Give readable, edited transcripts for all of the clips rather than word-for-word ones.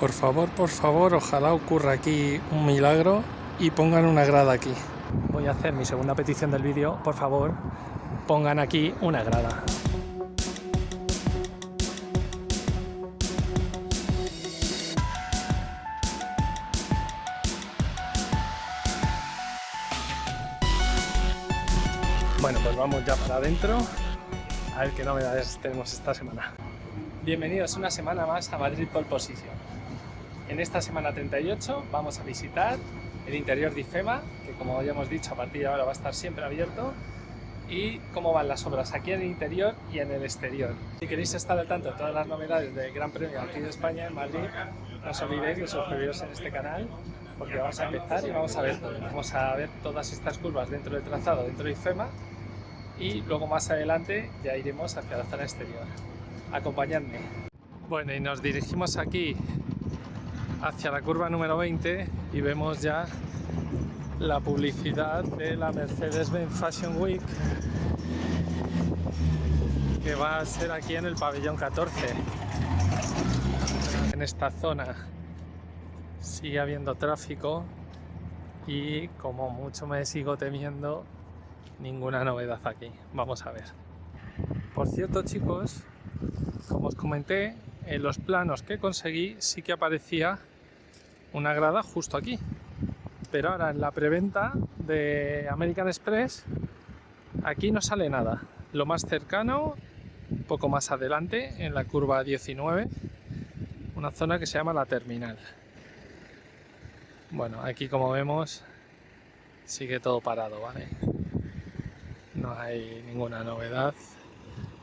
por favor, ojalá ocurra aquí un milagro y pongan una grada aquí. Voy a hacer mi segunda petición del vídeo, por favor, pongan aquí una grada. Bueno, pues vamos ya para adentro, a ver qué novedades tenemos esta semana. Bienvenidos una semana más a Madrid Pole Position. En esta semana 38 vamos a visitar el interior de IFEMA, que como ya hemos dicho a partir de ahora va a estar siempre abierto, y cómo van las obras aquí en el interior y en el exterior. Si queréis estar al tanto de todas las novedades del Gran Premio aquí de España en Madrid, no os olvidéis de suscribiros en este canal, porque vamos a empezar y vamos a ver todo. Vamos a ver todas estas curvas dentro del trazado, dentro de IFEMA, y luego más adelante ya iremos hacia la zona exterior. Acompañadme. Bueno, y nos dirigimos aquí hacia la curva número 20 y vemos ya la publicidad de la Mercedes-Benz Fashion Week, que va a ser aquí en el pabellón 14. En esta zona sigue habiendo tráfico y como mucho me sigo temiendo, ninguna novedad aquí. Vamos a ver. Por cierto, chicos, como os comenté, en los planos que conseguí sí que aparecía una grada justo aquí, pero ahora en la preventa de American Express aquí no sale nada. Lo más cercano, un poco más adelante, en la curva 19, una zona que se llama la terminal. Bueno, aquí como vemos sigue todo parado, ¿vale? No hay ninguna novedad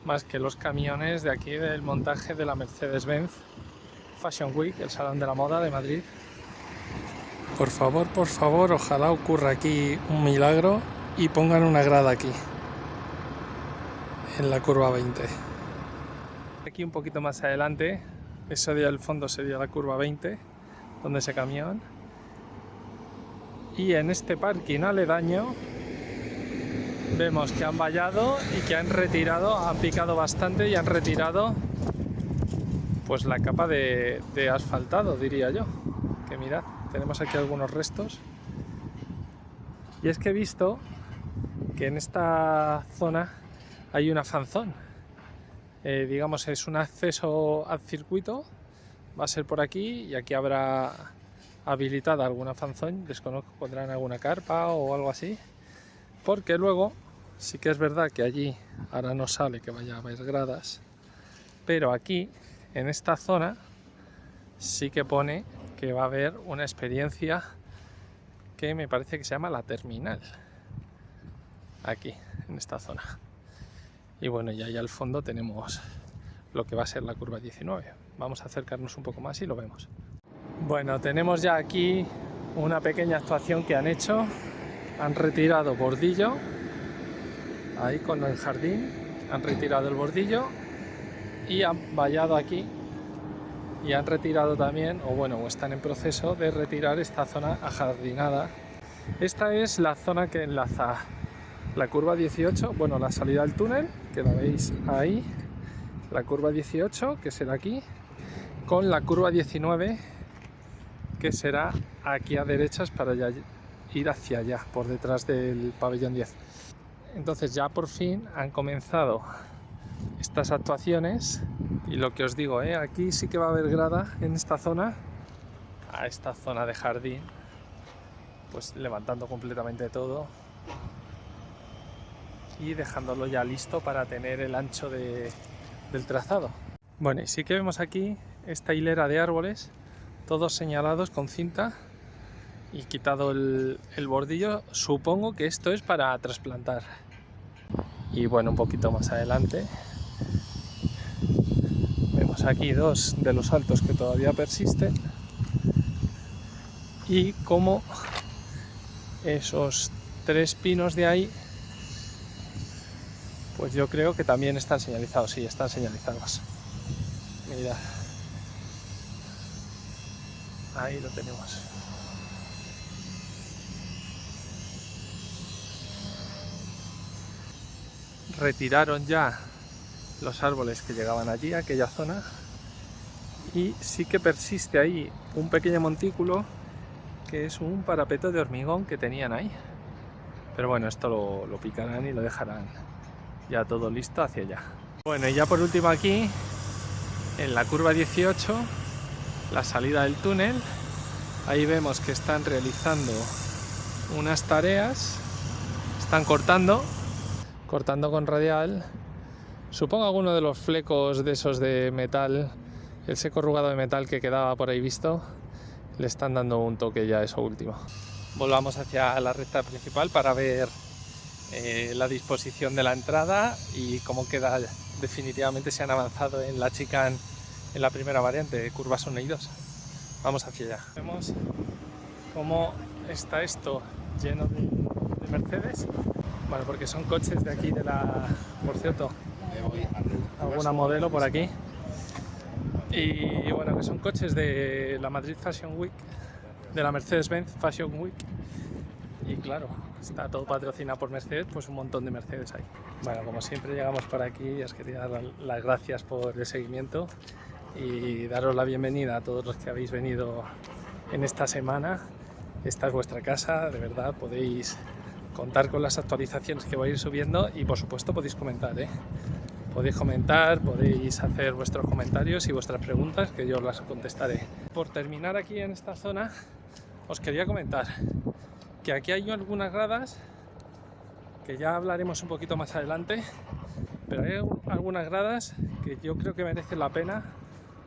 más que los camiones de aquí del montaje de la Mercedes-Benz Fashion Week, el Salón de la Moda de Madrid. Por favor, ojalá ocurra aquí un milagro y pongan una grada aquí, en la curva 20. Aquí un poquito más adelante, eso de al fondo sería la curva 20, donde ese camión. Y en este parking aledaño vemos que han vallado y que han retirado, han picado bastante y han retirado pues la capa de asfaltado, diría yo. Que mirad, tenemos aquí algunos restos. Y es que he visto que en esta zona hay una fanzón. Digamos, es un acceso al circuito, va a ser por aquí y aquí habrá habilitada alguna fanzón, desconozco, pondrán alguna carpa o algo así. Porque luego sí que es verdad que allí ahora no sale que vaya a haber gradas, pero aquí en esta zona sí que pone que va a haber una experiencia que me parece que se llama la terminal, aquí en esta zona. Y bueno, y ahí al fondo tenemos lo que va a ser la curva 19. Vamos a acercarnos un poco más y lo vemos. Bueno, tenemos ya aquí una pequeña actuación que han hecho. Han retirado bordillo, ahí con el jardín, han retirado el bordillo y han vallado aquí y han retirado también, o están en proceso de retirar esta zona ajardinada. Esta es la zona que enlaza la curva 18, bueno, la salida del túnel, que la veis ahí, la curva 18, que será aquí, con la curva 19, que será aquí a derechas para ya ir hacia allá, por detrás del pabellón 10. Entonces ya por fin han comenzado estas actuaciones y lo que os digo, aquí sí que va a haber grada en esta zona, a esta zona de jardín, pues levantando completamente todo y dejándolo ya listo para tener el ancho del trazado. Bueno, y sí que vemos aquí esta hilera de árboles, todos señalados con cinta, y quitado el bordillo. Supongo que esto es para trasplantar. Y bueno, un poquito más adelante vemos aquí dos de los altos que todavía persisten y como esos tres pinos de ahí, pues yo creo que también están señalizados. Sí, están señalizados. Mirad, ahí lo tenemos. Retiraron ya los árboles que llegaban allí, a aquella zona, y sí que persiste ahí un pequeño montículo que es un parapeto de hormigón que tenían ahí. Pero bueno, esto lo picarán y lo dejarán ya todo listo hacia allá. Bueno, y ya por último aquí, en la curva 18, la salida del túnel, ahí vemos que están realizando unas tareas, están cortando con radial, supongo alguno de los flecos de esos de metal, el seco rugado de metal que quedaba por ahí visto, le están dando un toque ya a eso último. Volvamos hacia la recta principal para ver la disposición de la entrada y cómo queda definitivamente, si han avanzado en la chicane en la primera variante, curvas 1 y 2. Vamos hacia allá. Vemos cómo está esto lleno de Mercedes. Bueno, porque son coches de aquí, por cierto, alguna modelo por aquí. Y bueno, que son coches de la Madrid Fashion Week, de la Mercedes-Benz Fashion Week. Y claro, está todo patrocinado por Mercedes, pues un montón de Mercedes hay. Bueno, como siempre llegamos por aquí y os quería dar las gracias por el seguimiento y daros la bienvenida a todos los que habéis venido en esta semana. Esta es vuestra casa, de verdad, podéis contar con las actualizaciones que voy a ir subiendo y por supuesto podéis comentar, podéis comentar, podéis hacer vuestros comentarios y vuestras preguntas que yo os las contestaré. Por terminar aquí en esta zona, os quería comentar que aquí hay algunas gradas que ya hablaremos un poquito más adelante, pero hay algunas gradas que yo creo que merecen la pena,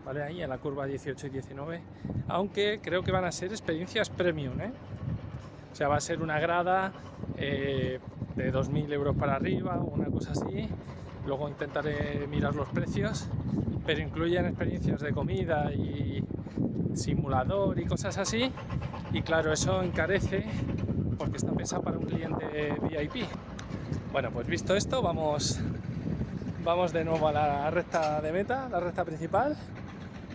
¿vale? Ahí en la curva 18 y 19, aunque creo que van a ser experiencias premium, O sea, va a ser una grada de 2.000 euros para arriba, una cosa así. Luego intentaré mirar los precios, pero incluyen experiencias de comida y simulador y cosas así. Y claro, eso encarece porque está pensado para un cliente VIP. Bueno, pues visto esto, vamos de nuevo a la recta de meta, la recta principal,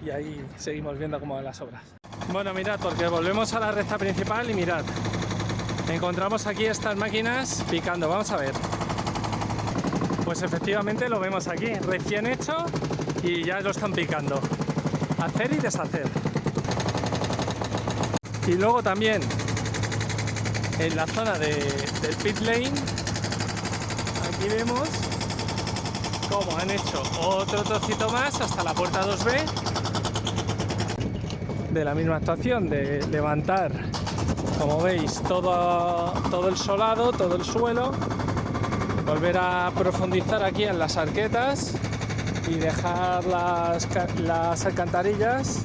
y ahí seguimos viendo cómo van las obras. Bueno, mirad, porque volvemos a la recta principal y mirad, encontramos aquí estas máquinas picando, vamos a ver. Pues efectivamente lo vemos aquí, recién hecho y ya lo están picando. Hacer y deshacer. Y luego también en la zona del pit lane, aquí vemos cómo han hecho otro trocito más hasta la puerta 2B de la misma actuación, de levantar, como veis, todo el solado, todo el suelo, volver a profundizar aquí en las arquetas y dejar las alcantarillas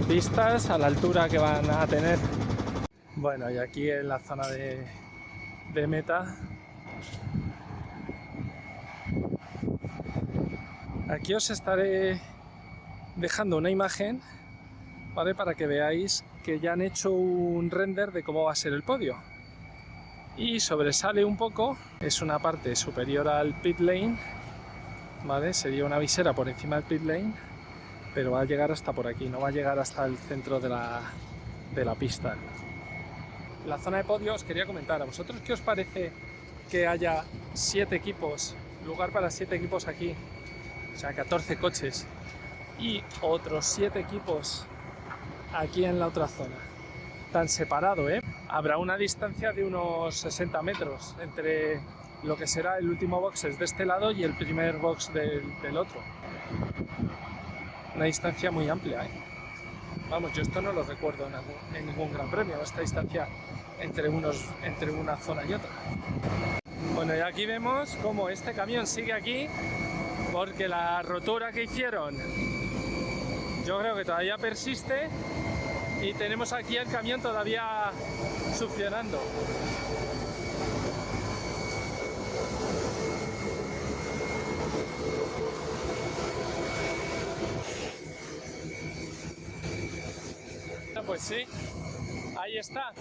vistas a la altura que van a tener. Bueno, y aquí en la zona de meta, aquí os estaré dejando una imagen, ¿vale? Para que veáis que ya han hecho un render de cómo va a ser el podio. Y sobresale un poco, es una parte superior al pit lane, ¿vale? Sería una visera por encima del pit lane, pero va a llegar hasta por aquí, no va a llegar hasta el centro de la pista. La zona de podio os quería comentar, ¿a vosotros qué os parece que haya 7 equipos, lugar para 7 equipos aquí, o sea 14 coches, y otros 7 equipos aquí en la otra zona, tan separado, Habrá una distancia de unos 60 metros entre lo que será el último boxes de este lado y el primer box del otro. Una distancia muy amplia, Vamos, yo esto no lo recuerdo en ningún gran premio, esta distancia entre una zona y otra. Bueno, y aquí vemos cómo este camión sigue aquí, porque la rotura que hicieron yo creo que todavía persiste y tenemos aquí el camión todavía succionando. Pues sí, ahí está.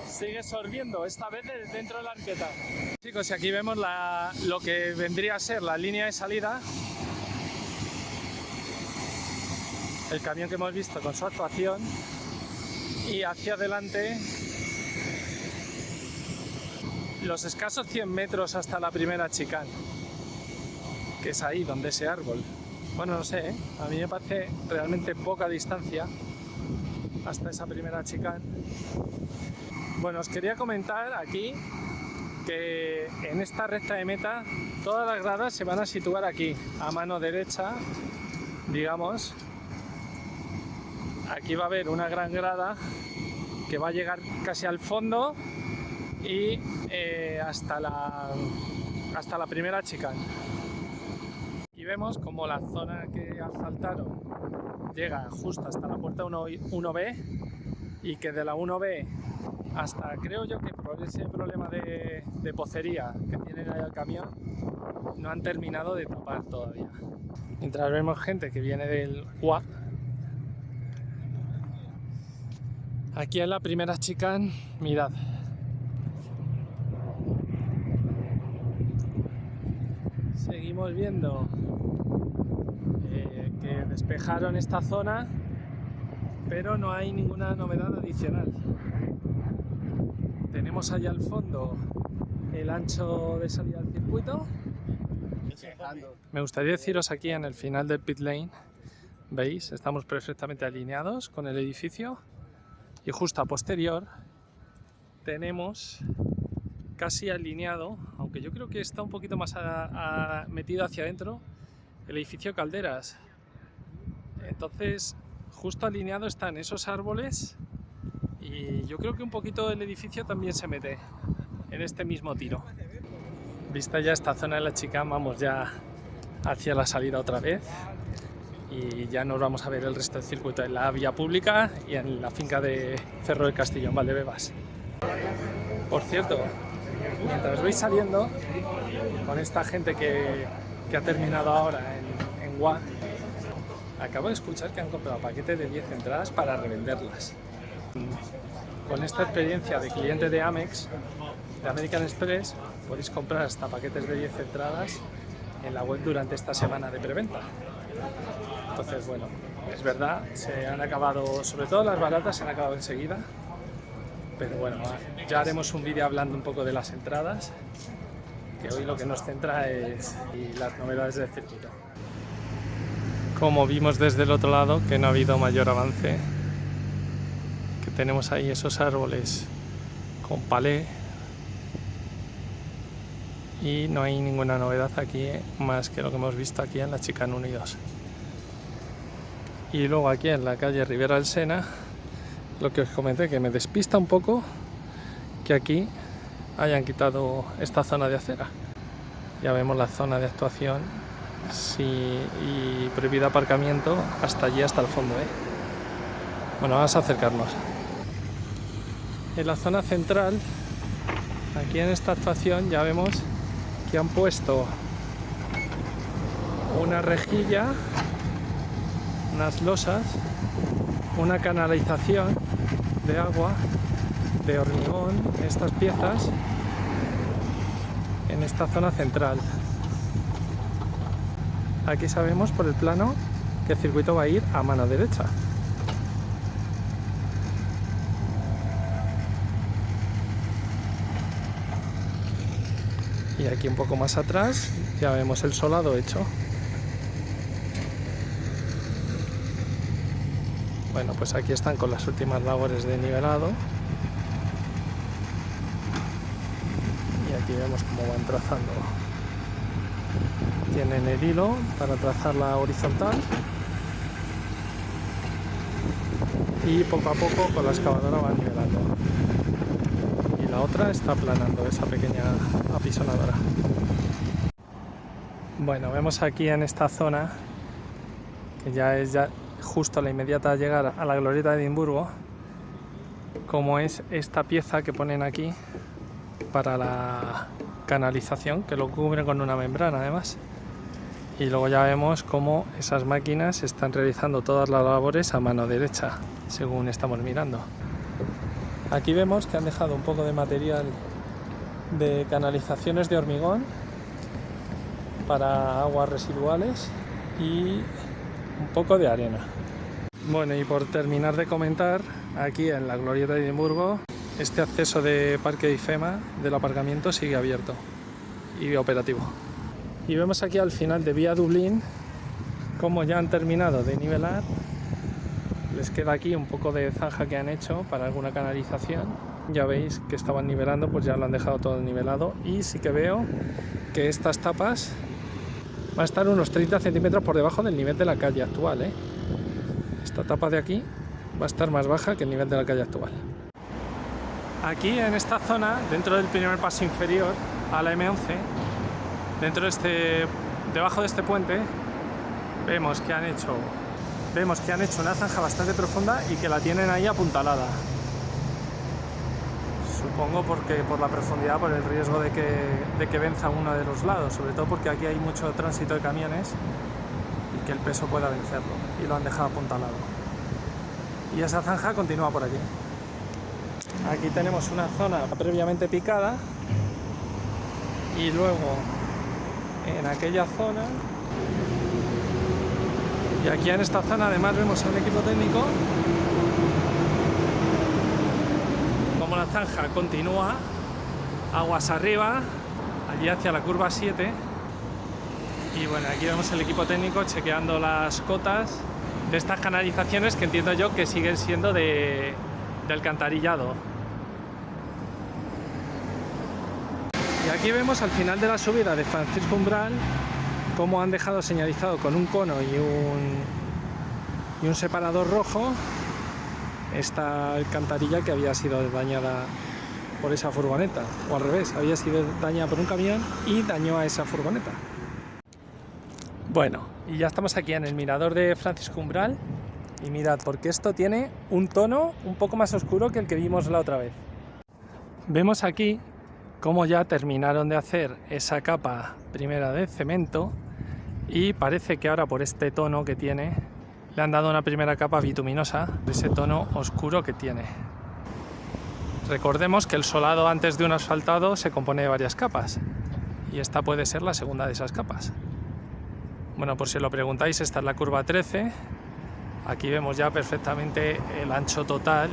Sigue sorbiendo, esta vez desde dentro de la arqueta. Chicos, y aquí vemos lo que vendría a ser la línea de salida. El camión que hemos visto con su actuación. Y hacia adelante los escasos 100 metros hasta la primera chicane, que es ahí donde ese árbol. Bueno, no sé, a mí me parece realmente poca distancia hasta esa primera chicane. Bueno, os quería comentar aquí que en esta recta de meta todas las gradas se van a situar aquí, a mano derecha, digamos. Aquí va a haber una gran grada que va a llegar casi al fondo y hasta la primera chicane. Y vemos como la zona que asfaltaron llega justo hasta la puerta 1B y que de la 1B hasta, creo yo que por ese problema de pocería que tienen ahí al camión, no han terminado de tapar todavía. Mientras vemos gente que viene del UA. Aquí en la primera chicane, mirad. Seguimos viendo que despejaron esta zona, pero no hay ninguna novedad adicional. Tenemos allá al fondo el ancho de salida al circuito. Me gustaría deciros aquí en el final del pit lane, veis, estamos perfectamente alineados con el edificio y justo a posterior tenemos casi alineado, aunque yo creo que está un poquito más metido hacia adentro, el edificio Calderas. Entonces, justo alineado están esos árboles y yo creo que un poquito el edificio también se mete en este mismo tiro. Vista ya esta zona de la chicane, vamos ya hacia la salida otra vez y ya nos vamos a ver el resto del circuito en la vía pública y en la finca de Cerro del Castillo, en Valdebebas. Por cierto, mientras vais saliendo con esta gente que ha terminado ahora en UA, acabo de escuchar que han comprado paquetes de 10 entradas para revenderlas. Con esta experiencia de cliente de Amex, de American Express, podéis comprar hasta paquetes de 10 entradas en la web durante esta semana de preventa. Entonces, bueno, es verdad, se han acabado, sobre todo las baratas se han acabado enseguida, pero bueno, ya haremos un vídeo hablando un poco de las entradas, que hoy lo que nos centra es las novedades del circuito. Como vimos desde el otro lado, que no ha habido mayor avance, que tenemos ahí esos árboles con palé y no hay ninguna novedad aquí más que lo que hemos visto aquí en la chicane 1 y 2. Y luego aquí en la calle Ribera del Sena, lo que os comenté, que me despista un poco que aquí hayan quitado esta zona de acera. Ya vemos la zona de actuación y prohibido aparcamiento hasta allí, hasta el fondo, Bueno, vamos a acercarnos. En la zona central, aquí en esta actuación, ya vemos que han puesto una rejilla, unas losas, una canalización de agua, de hormigón, estas piezas, en esta zona central. Aquí sabemos por el plano que el circuito va a ir a mano derecha. Y aquí un poco más atrás ya vemos el solado hecho. Bueno, pues aquí están con las últimas labores de nivelado. Y aquí vemos cómo van trazando. Tienen el hilo para trazar la horizontal. Y poco a poco con la excavadora van nivelando. Y la otra está aplanando esa pequeña apisonadora. Bueno, vemos aquí en esta zona, que ya es justo a la inmediata llegar a la glorieta de Edimburgo, como es esta pieza que ponen aquí para la canalización, que lo cubre con una membrana además. Y luego ya vemos cómo esas máquinas están realizando todas las labores a mano derecha, según estamos mirando. Aquí vemos que han dejado un poco de material de canalizaciones de hormigón para aguas residuales y un poco de arena. Bueno, y por terminar de comentar, aquí en la glorieta de Edimburgo, este acceso de Parque de IFEMA del aparcamiento sigue abierto y operativo. Y vemos aquí al final de Vía Dublín como ya han terminado de nivelar. Les queda aquí un poco de zanja que han hecho para alguna canalización. Ya veis que estaban nivelando, pues ya lo han dejado todo nivelado. Y sí que veo que estas tapas van a estar unos 30 centímetros por debajo del nivel de la calle actual, ¿eh? Esta tapa de aquí va a estar más baja que el nivel de la calle actual. Aquí en esta zona, dentro del primer paso inferior a la M11, debajo de este puente, vemos que han hecho una zanja bastante profunda y que la tienen ahí apuntalada. Supongo por la profundidad, por el riesgo de que venza uno de los lados, sobre todo porque aquí hay mucho tránsito de camiones y que el peso pueda vencerlo, y lo han dejado apuntalado. Y esa zanja continúa por aquí. Aquí tenemos una zona previamente picada y luego en aquella zona, y aquí en esta zona además vemos a un equipo técnico como la zanja continúa aguas arriba, allí hacia la curva 7, y bueno, aquí vemos el equipo técnico chequeando las cotas de estas canalizaciones que entiendo yo que siguen siendo de alcantarillado. Y aquí vemos al final de la subida de Francisco Umbral cómo han dejado señalizado con un cono y un separador rojo esta alcantarilla que había sido dañada por esa furgoneta, o al revés, había sido dañada por un camión y dañó a esa furgoneta. Bueno, y ya estamos aquí en el mirador de Francisco Umbral, y mirad, porque esto tiene un tono un poco más oscuro que el que vimos la otra vez. Vemos aquí cómo ya terminaron de hacer esa capa primera de cemento, y parece que ahora por este tono que tiene le han dado una primera capa bituminosa, de ese tono oscuro que tiene. Recordemos que el solado antes de un asfaltado se compone de varias capas, y esta puede ser la segunda de esas capas. Bueno, por si lo preguntáis, esta es la curva 13. Aquí vemos ya perfectamente el ancho total.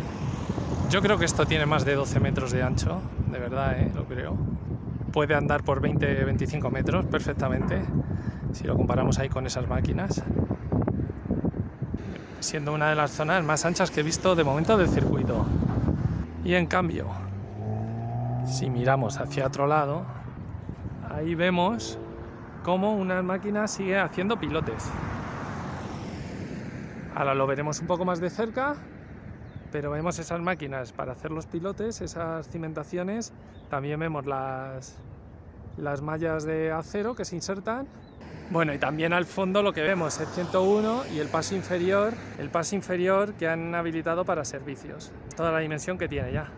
Yo creo que esto tiene más de 12 metros de ancho, de verdad, lo creo. Puede andar por 20-25 metros perfectamente, si lo comparamos ahí con esas máquinas. Siendo una de las zonas más anchas que he visto de momento del circuito. Y en cambio, si miramos hacia otro lado, ahí vemos cómo una máquina sigue haciendo pilotes. Ahora lo veremos un poco más de cerca, pero vemos esas máquinas para hacer los pilotes, esas cimentaciones. También vemos las mallas de acero que se insertan. Bueno, y también al fondo lo que vemos es el 101 y el paso inferior que han habilitado para servicios. Toda la dimensión que tiene ya.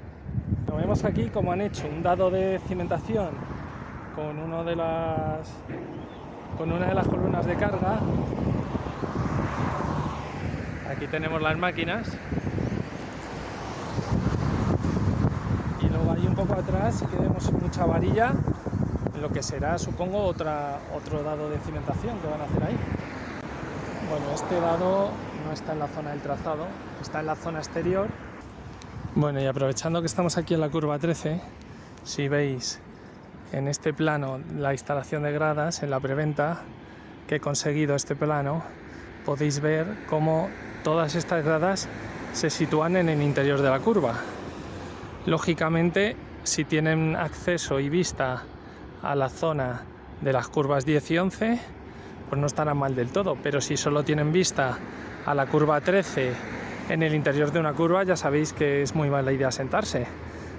Lo vemos aquí como han hecho un dado de cimentación con una de las columnas de carga. Aquí tenemos las máquinas. Y luego ahí un poco atrás que vemos mucha varilla, lo que será, supongo, otro dado de cimentación que van a hacer ahí. Bueno, este dado no está en la zona del trazado, está en la zona exterior. Bueno, y aprovechando que estamos aquí en la curva 13, si veis en este plano la instalación de gradas en la preventa que he conseguido este plano, podéis ver cómo todas estas gradas se sitúan en el interior de la curva. Lógicamente, si tienen acceso y vista a la zona de las curvas 10 y 11, pues no estarán mal del todo, pero si solo tienen vista a la curva 13 en el interior de una curva, ya sabéis que es muy mala idea sentarse,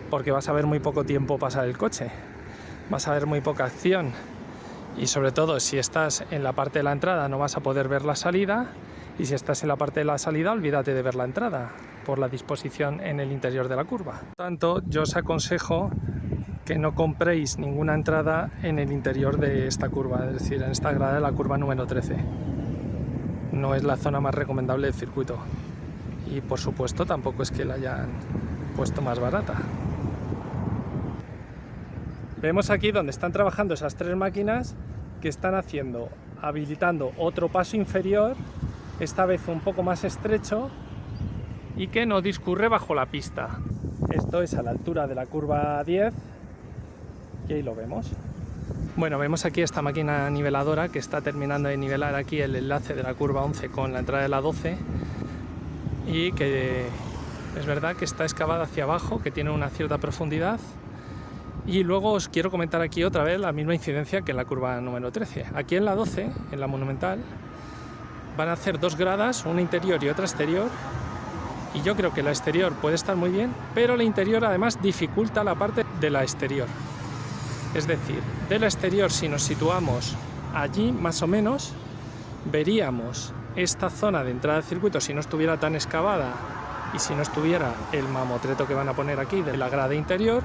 porque vas a ver muy poco tiempo pasar el coche, vas a ver muy poca acción, y sobre todo si estás en la parte de la entrada no vas a poder ver la salida, y si estás en la parte de la salida olvídate de ver la entrada por la disposición en el interior de la curva. Por tanto, yo os aconsejo que no compréis ninguna entrada en el interior de esta curva, es decir, en esta grada de la curva número 13. No es la zona más recomendable del circuito, y por supuesto tampoco es que la hayan puesto más barata. Vemos aquí donde están trabajando esas tres máquinas que están habilitando otro paso inferior, esta vez un poco más estrecho y que no discurre bajo la pista. Esto es a la altura de la curva 10 y ahí lo vemos. Bueno, vemos aquí esta máquina niveladora que está terminando de nivelar aquí el enlace de la curva 11 con la entrada de la 12, y que es verdad que está excavada hacia abajo, que tiene una cierta profundidad. Y luego os quiero comentar aquí otra vez la misma incidencia que en la curva número 13. Aquí en la 12, en la monumental, van a hacer dos gradas, una interior y otra exterior, y yo creo que la exterior puede estar muy bien, pero la interior además dificulta la parte de la exterior. Es decir, de la exterior, si nos situamos allí más o menos, veríamos esta zona de entrada al circuito si no estuviera tan excavada y si no estuviera el mamotreto que van a poner aquí de la grada interior,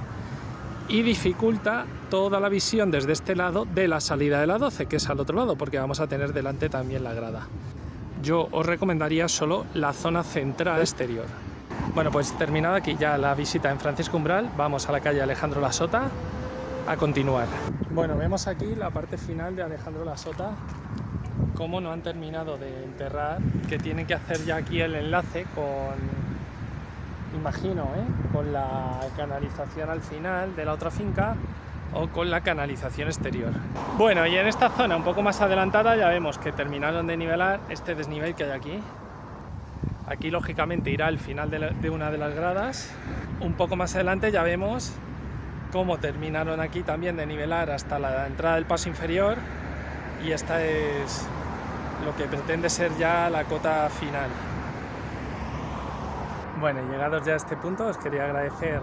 y dificulta toda la visión desde este lado de la salida de la 12, que es al otro lado, porque vamos a tener delante también la grada. Yo os recomendaría solo la zona central exterior. Bueno, pues terminada aquí ya la visita en Francisco Umbral, vamos a la calle Alejandro Lasota a continuar. Bueno, vemos aquí la parte final de Alejandro Lasota, cómo no han terminado de enterrar, que tienen que hacer ya aquí el enlace con, imagino, con la canalización al final de la otra finca o con la canalización exterior. Bueno, y en esta zona un poco más adelantada ya vemos que terminaron de nivelar este desnivel que hay aquí. Aquí lógicamente irá al final de una de las gradas. Un poco más adelante ya vemos cómo terminaron aquí también de nivelar hasta la entrada del paso inferior, y esta es lo que pretende ser ya la cota final. Bueno, llegados ya a este punto, os quería agradecer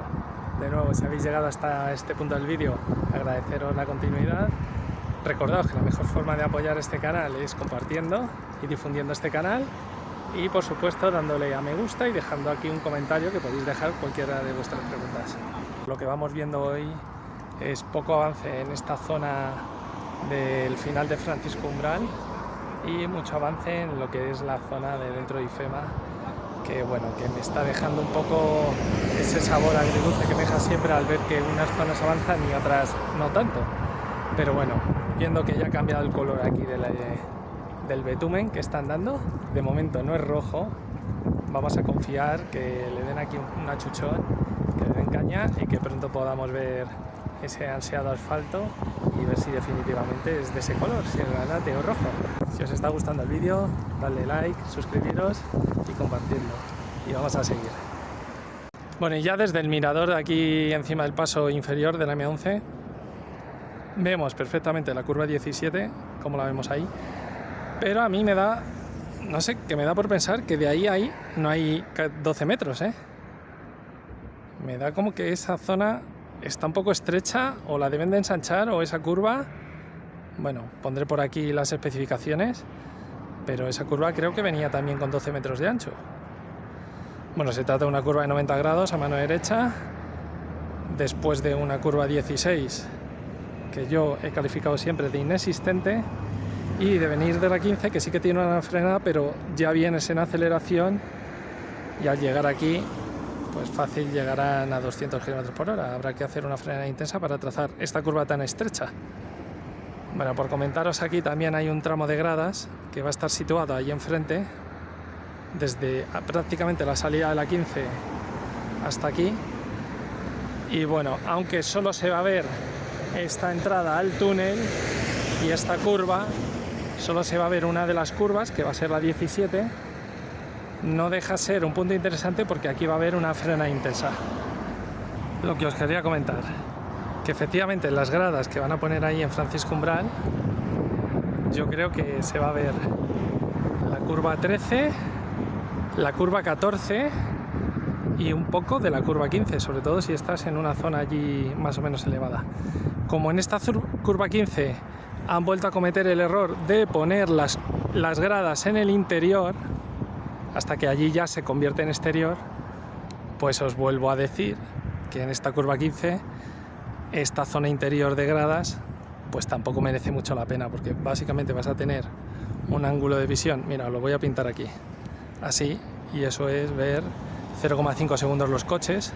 de nuevo, si habéis llegado hasta este punto del vídeo, agradeceros la continuidad. Recordaos que la mejor forma de apoyar este canal es compartiendo y difundiendo este canal, y por supuesto dándole a me gusta y dejando aquí un comentario que podéis dejar cualquiera de vuestras preguntas. Lo que vamos viendo hoy es poco avance en esta zona del final de Francisco Umbral y mucho avance en lo que es la zona de dentro de IFEMA, que bueno, que me está dejando un poco ese sabor agridulce que me deja siempre al ver que unas zonas avanzan y otras no tanto. Pero bueno, viendo que ya ha cambiado el color aquí del betumen que están dando, de momento no es rojo, vamos a confiar que le den aquí un achuchón, que le den caña y que pronto podamos ver ese ansiado asfalto y ver si definitivamente es de ese color, si es granate o rojo. Si os está gustando el vídeo, dadle like, suscribiros y compartidlo. Y vamos a seguir. Bueno, y ya desde el mirador de aquí encima del paso inferior de la M11 vemos perfectamente la curva 17, como la vemos ahí, pero a mí me da, no sé, que me da por pensar que de ahí no hay 12 metros, Me da como que esa zona está un poco estrecha, o la deben de ensanchar, o esa curva, bueno, pondré por aquí las especificaciones, pero esa curva creo que venía también con 12 metros de ancho. Bueno, se trata de una curva de 90 grados a mano derecha, después de una curva 16, que yo he calificado siempre de inexistente, y de venir de la 15, que sí que tiene una frenada, pero ya vienes en aceleración, y al llegar aquí, pues fácil llegarán a 200 km por hora. Habrá que hacer una frenada intensa para trazar esta curva tan estrecha. Bueno, por comentaros, aquí también hay un tramo de gradas que va a estar situado ahí enfrente, desde prácticamente la salida de la 15 hasta aquí. Y bueno, aunque solo se va a ver esta entrada al túnel y esta curva, solo se va a ver una de las curvas, que va a ser la 17, no deja ser un punto interesante porque aquí va a haber una frenada intensa. Lo que os quería comentar, que efectivamente las gradas que van a poner ahí en Francisco Umbral, yo creo que se va a ver la curva 13, la curva 14 y un poco de la curva 15, sobre todo si estás en una zona allí más o menos elevada. Como en esta curva 15 han vuelto a cometer el error de poner las gradas en el interior, hasta que allí ya se convierte en exterior, pues os vuelvo a decir que en esta curva 15 esta zona interior de gradas pues tampoco merece mucho la pena, porque básicamente vas a tener un ángulo de visión, mira, lo voy a pintar aquí, así, y eso es ver 0,5 segundos los coches.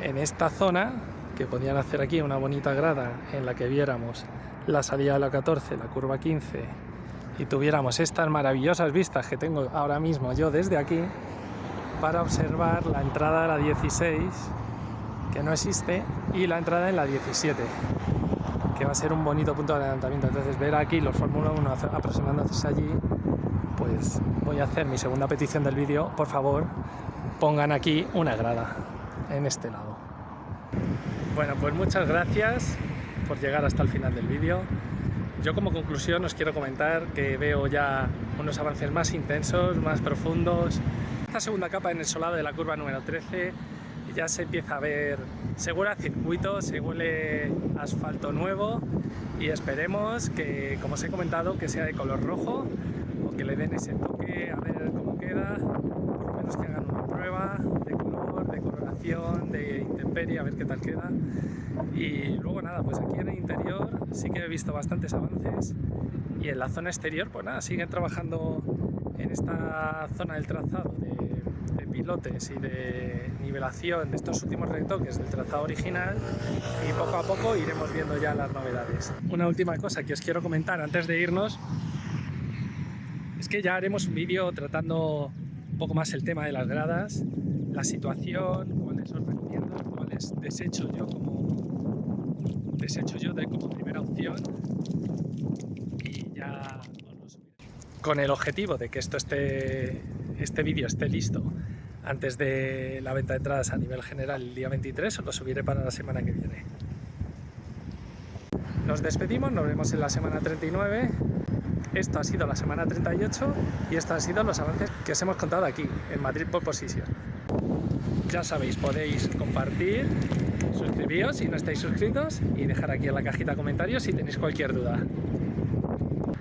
En esta zona, que podían hacer aquí una bonita grada en la que viéramos la salida de la 14, la curva 15, y tuviéramos estas maravillosas vistas que tengo ahora mismo yo desde aquí, para observar la entrada de la 16, que no existe, y la entrada en la 17. que va a ser un bonito punto de adelantamiento. Entonces ver aquí los Fórmula 1 aproximándose allí, pues voy a hacer mi segunda petición del vídeo. Por favor, pongan aquí una grada en este lado. Bueno, pues muchas gracias por llegar hasta el final del vídeo. Yo como conclusión os quiero comentar que veo ya unos avances más intensos, más profundos. Esta segunda capa en el solado de la curva número 13 ya se empieza a ver, se huele a circuito, se huele asfalto nuevo y esperemos que, como os he comentado, que sea de color rojo o que le den ese toque, a ver cómo queda, por lo menos que hagan una prueba de color, de coloración, de intemperie, a ver qué tal queda. Y luego nada, pues aquí en el interior sí que he visto bastantes avances y en la zona exterior pues nada, siguen trabajando en esta zona del trazado de pilotes y de nivelación de estos últimos retoques del trazado original, y poco a poco iremos viendo ya las novedades. Una última cosa que os quiero comentar antes de irnos es que ya haremos un vídeo tratando un poco más el tema de las gradas, la situación, cuáles os recomiendo, cuáles desecho yo como primera opción, y ya os lo subiré. Con el objetivo de que este vídeo esté listo antes de la venta de entradas a nivel general el día 23, os lo subiré para la semana que viene. Nos despedimos, nos vemos en la semana 39. Esto ha sido la semana 38 y estos han sido los avances que os hemos contado aquí en Madrid Pole Position. Ya sabéis, podéis compartir, suscribíos si no estáis suscritos y dejar aquí en la cajita de comentarios si tenéis cualquier duda.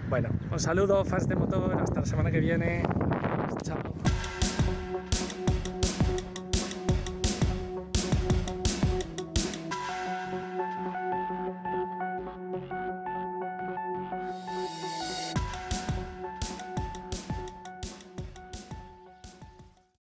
Bueno, un saludo, fans de motor, hasta la semana que viene.